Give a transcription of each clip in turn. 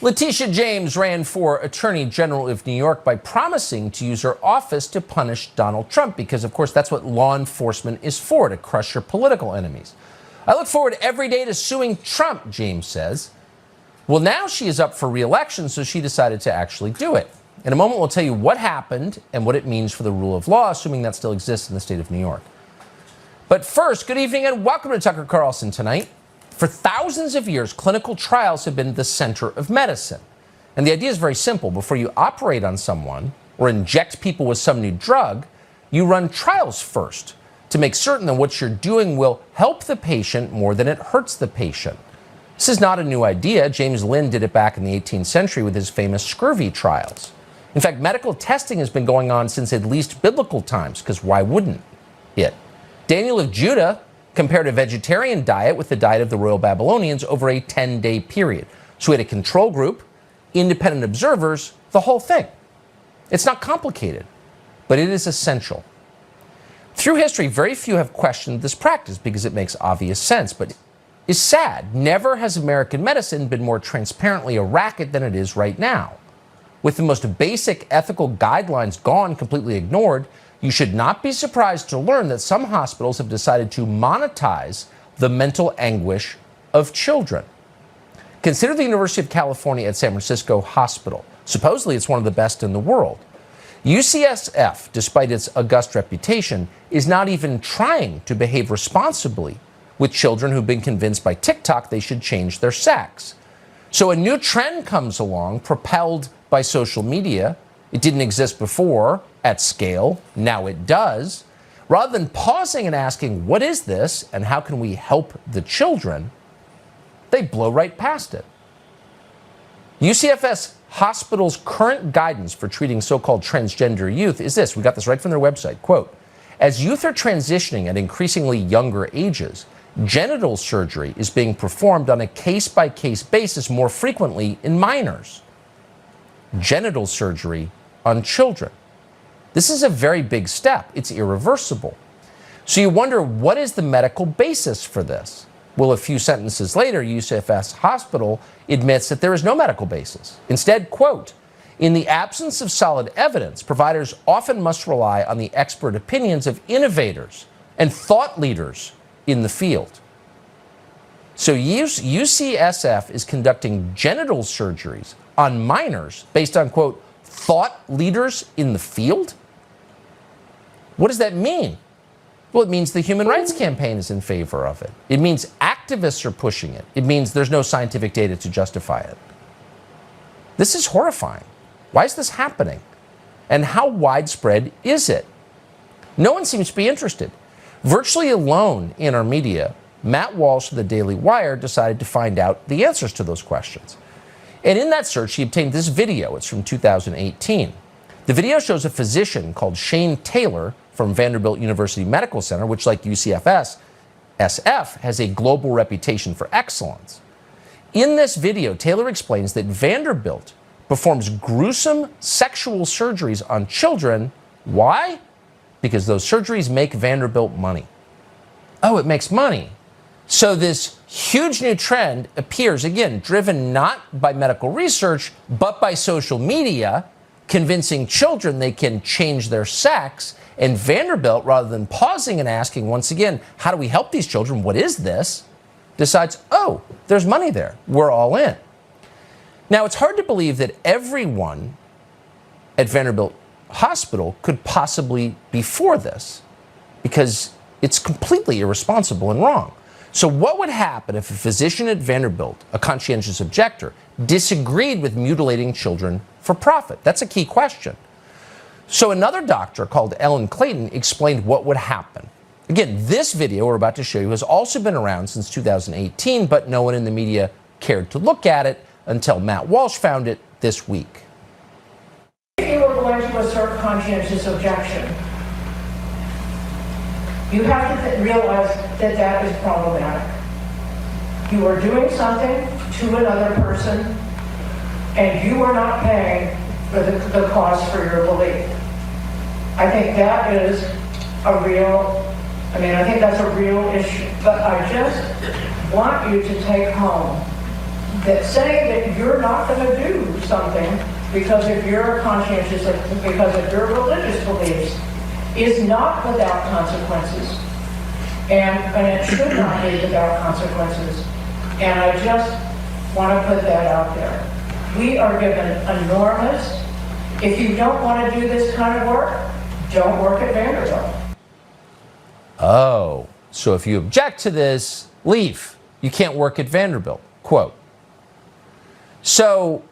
Letitia James ran for Attorney General of New York by promising to use her office to punish Donald Trump because, of course, that's what law enforcement is for, to crush your political enemies. I look forward every day to suing Trump, James says. Well, now she is up for re-election, so she decided to actually do it. In a moment, we'll tell you what happened and what it means for the rule of law, assuming that still exists in the state of New York. But first, good evening and welcome to Tucker Carlson Tonight. For thousands of years, clinical trials have been the center of medicine. And the idea is very simple. Before you operate on someone or inject people with some new drug, you run trials first to make certain that what you're doing will help the patient more than it hurts the patient. This is not a new idea. James Lind did it back in the 18th century with his famous scurvy trials. In fact, medical testing has been going on since at least biblical times, because why wouldn't it? Daniel of Judah compared a vegetarian diet with the diet of the royal Babylonians over a 10-day period. So we had a control group, independent observers, the whole thing. It's not complicated, but it is essential. Through history, very few have questioned this practice because it makes obvious sense, but it's sad. Never has American medicine been more transparently a racket than it is right now. With the most basic ethical guidelines gone, completely ignored, you should not be surprised to learn that some hospitals have decided to monetize the mental anguish of children. Consider the University of California at San Francisco Hospital. Supposedly, it's one of the best in the world. UCSF, despite its august reputation, is not even trying to behave responsibly with children who've been convinced by TikTok they should change their sex. So a new trend comes along, propelled by social media. It didn't exist before at scale. Now it does. Rather than pausing and asking, what is this and how can we help the children, they blow right past it. UCSF Hospital's current guidance for treating so-called transgender youth is this. We got this right from their website. Quote, as youth are transitioning at increasingly younger ages, genital surgery is being performed on a case-by-case basis more frequently in minors. Genital surgery on children. This is a very big step. It's irreversible. So you wonder, what is the medical basis for this? Well, a few sentences later, UCSF Hospital admits that there is no medical basis. Instead, quote, in the absence of solid evidence, providers often must rely on the expert opinions of innovators and thought leaders in the field. So UCSF is conducting genital surgeries on minors based on, quote, thought leaders in the field? What does that mean? Well, it means the Human Rights Campaign is in favor of it. It means activists are pushing it. It means there's no scientific data to justify it. This is horrifying. Why is this happening? And how widespread is it? No one seems to be interested. Virtually alone in our media, Matt Walsh of the Daily Wire decided to find out the answers to those questions. And in that search, he obtained this video. It's from 2018. The video shows a physician called Shane Taylor from Vanderbilt University Medical Center, which, like UCSF, has a global reputation for excellence. In this video, Taylor explains that Vanderbilt performs gruesome sexual surgeries on children. Why? Because those surgeries make Vanderbilt money. Oh, it makes money. So this huge new trend appears, again, driven not by medical research, but by social media, convincing children they can change their sex. And Vanderbilt, rather than pausing and asking, once again, how do we help these children? What is this? Decides, oh, there's money there. We're all in. Now, it's hard to believe that everyone at Vanderbilt Hospital could possibly be for this, because it's completely irresponsible and wrong. So what would happen if a physician at Vanderbilt, a conscientious objector, disagreed with mutilating children for profit? That's a key question. So another doctor called Ellen Clayton explained what would happen. Again, this video we're about to show you has also been around since 2018, but no one in the media cared to look at it until Matt Walsh found it this week. If you were going to assert conscientious objection, you have to realize that that is problematic. You are doing something to another person, and you are not paying for the cost for your belief. I think that is a real, I think that's a real issue. But I just want you to take home that saying that you're not going to do something because of your conscientious, because of your religious beliefs, is not without consequences. And it should not be without consequences. And I just want to put that out there. We are given enormous, if you don't want to do this kind of work, don't work at Vanderbilt. Oh, so if you object to this, leave. You can't work at Vanderbilt. Quote. So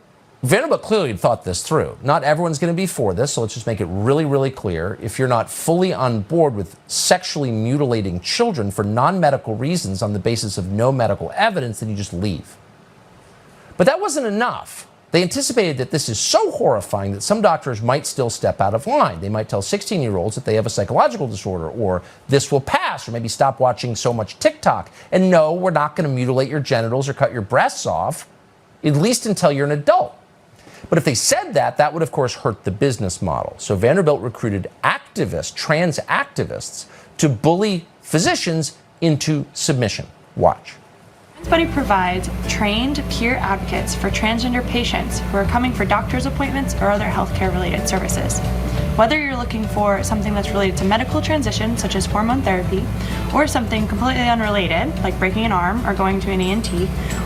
Vanderbilt clearly thought this through. Not everyone's going to be for this, so let's just make it really, really clear. If you're not fully on board with sexually mutilating children for non-medical reasons on the basis of no medical evidence, then you just leave. But that wasn't enough. They anticipated that this is so horrifying that some doctors might still step out of line. They might tell 16-year-olds that they have a psychological disorder, or this will pass, or maybe stop watching so much TikTok. And no, we're not going to mutilate your genitals or cut your breasts off, at least until you're an adult. But if they said that, that would, of course, hurt the business model. So Vanderbilt recruited activists, trans activists, to bully physicians into submission. Watch. TransBuddy provides trained peer advocates for transgender patients who are coming for doctor's appointments or other healthcare-related services. Whether you're looking for something that's related to medical transition, such as hormone therapy, or something completely unrelated, like breaking an arm or going to an ENT,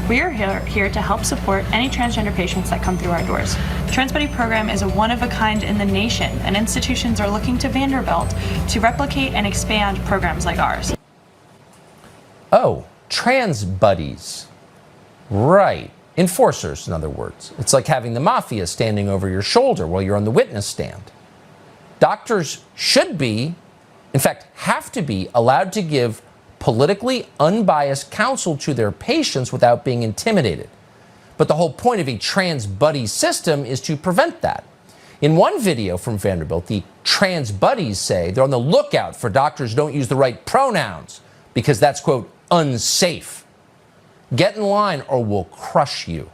we are here to help support any transgender patients that come through our doors. The TransBuddy program is a one-of-a-kind in the nation, and institutions are looking to Vanderbilt to replicate and expand programs like ours. Oh, trans buddies. Right. Enforcers, in other words. It's like having the mafia standing over your shoulder while you're on the witness stand. Doctors should be, in fact, have to be allowed to give politically unbiased counsel to their patients without being intimidated. But the whole point of a trans buddy system is to prevent that. In one video from Vanderbilt, the trans buddies say they're on the lookout for doctors who don't use the right pronouns because that's, quote, unsafe. Get in line or we'll crush you.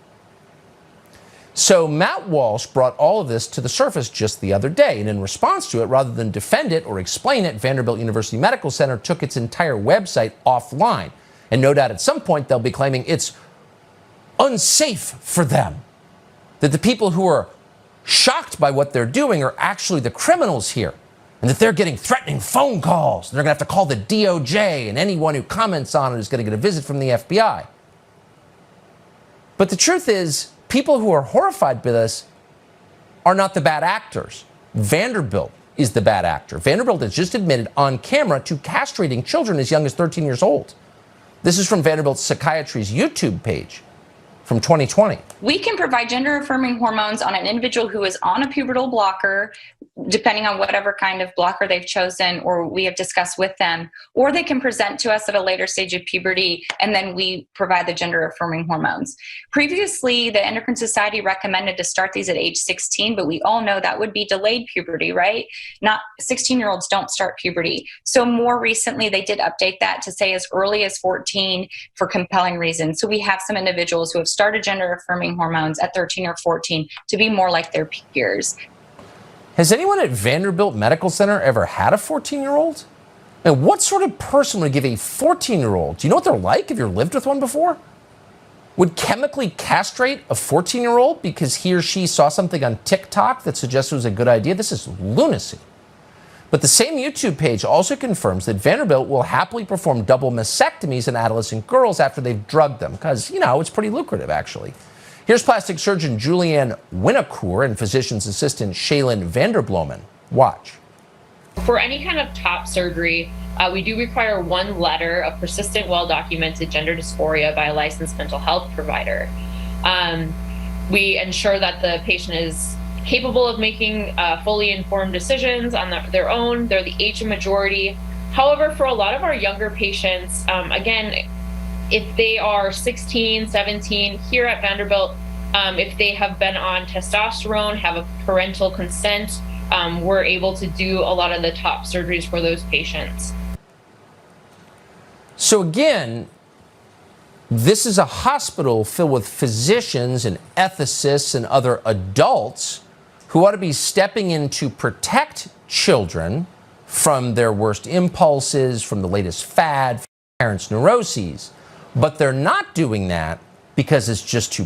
So Matt Walsh brought all of this to the surface just the other day, and in response to it, rather than defend it or explain it, Vanderbilt University Medical Center took its entire website offline. And no doubt at some point they'll be claiming it's unsafe for them, that the people who are shocked by what they're doing are actually the criminals here, and that they're getting threatening phone calls. They're going to have to call the DOJ, and anyone who comments on it is going to get a visit from the FBI. But the truth is, people who are horrified by this are not the bad actors. Vanderbilt is the bad actor. Vanderbilt has just admitted on camera to castrating children as young as 13 years old. This is from Vanderbilt Psychiatry's YouTube page from 2020. We can provide gender-affirming hormones on an individual who is on a pubertal blocker, depending on whatever kind of blocker they've chosen or we have discussed with them, or they can present to us at a later stage of puberty, and then we provide the gender-affirming hormones. Previously, the Endocrine Society recommended to start these at age 16, but we all know that would be delayed puberty, right? Not 16-year-olds don't start puberty. So more recently, they did update that to say as early as 14 for compelling reasons. So we have some individuals who have started gender-affirming hormones at 13 or 14 to be more like their peers. Has anyone at Vanderbilt Medical Center ever had a 14-year-old? And what sort of person would give a 14-year-old? Do you know what they're like? Have you ever lived with one before? Would chemically castrate a 14-year-old because he or she saw something on TikTok that suggests it was a good idea? This is lunacy. But the same YouTube page also confirms that Vanderbilt will happily perform double mastectomies in adolescent girls after they've drugged them, because, you know, it's pretty lucrative, actually. Here's plastic surgeon Julianne Winocour and physician's assistant Shaylin Vanderbloemen. Watch. For any kind of top surgery, we do require one letter of persistent, well-documented gender dysphoria by a licensed mental health provider. We ensure that the patient is capable of making fully informed decisions on their own. They're the age majority. However, for a lot of our younger patients, again, if they are 16, 17, here at Vanderbilt, if they have been on testosterone, have a parental consent, we're able to do a lot of the top surgeries for those patients. So again, this is a hospital filled with physicians and ethicists and other adults who ought to be stepping in to protect children from their worst impulses, from the latest fad, from parents' neuroses. But they're not doing that because it's just too